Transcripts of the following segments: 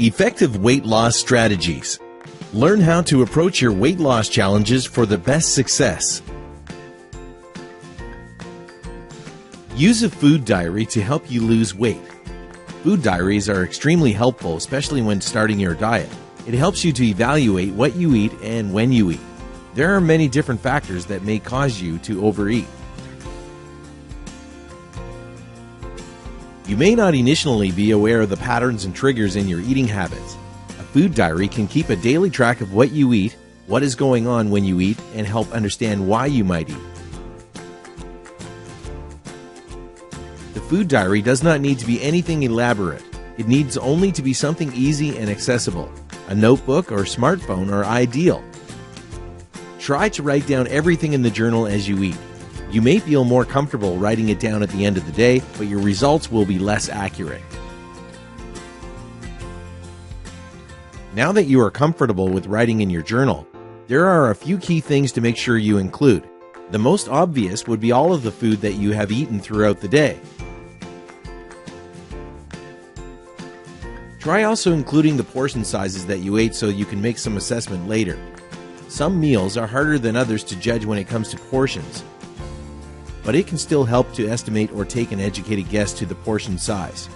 Effective weight loss strategies. Learn how to approach your weight loss challenges for the best success. Use a food diary to help you lose weight. Food diaries are extremely helpful, especially when starting your diet. It helps you to evaluate what you eat and when you eat. There are many different factors that may cause you to overeat. You may not initially be aware of the patterns and triggers in your eating habits. A food diary can keep a daily track of what you eat, what is going on when you eat, and help understand why you might eat. The food diary does not need to be anything elaborate. It needs only to be something easy and accessible. A notebook or smartphone are ideal. Try to write down everything in the journal as you eat. You may feel more comfortable writing it down at the end of the day, but your results will be less accurate. Now that you are comfortable with writing in your journal, there are a few key things to make sure you include. The most obvious would be all of the food that you have eaten throughout the day. Try also including the portion sizes that you ate so you can make some assessment later. Some meals are harder than others to judge when it comes to portions, but it can still help to estimate or take an educated guess to the portion size.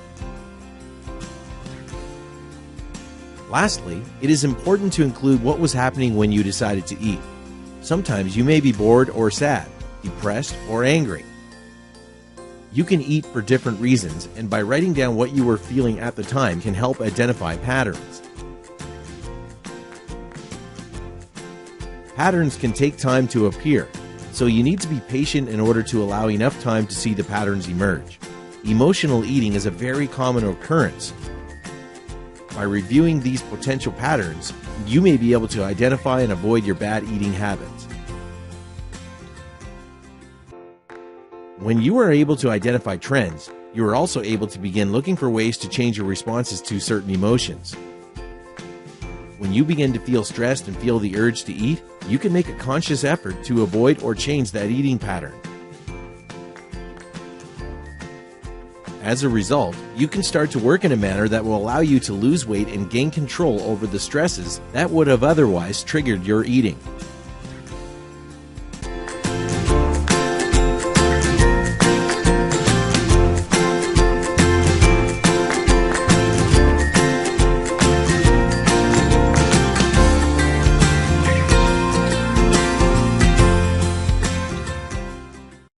Lastly, it is important to include what was happening when you decided to eat. Sometimes you may be bored or sad, depressed or angry. You can eat for different reasons, and by writing down what you were feeling at the time can help identify patterns. Patterns can take time to appear, so you need to be patient in order to allow enough time to see the patterns emerge. Emotional eating is a very common occurrence. By reviewing these potential patterns, you may be able to identify and avoid your bad eating habits. When you are able to identify trends, you are also able to begin looking for ways to change your responses to certain emotions. When you begin to feel stressed and feel the urge to eat, you can make a conscious effort to avoid or change that eating pattern. As a result, you can start to work in a manner that will allow you to lose weight and gain control over the stresses that would have otherwise triggered your eating.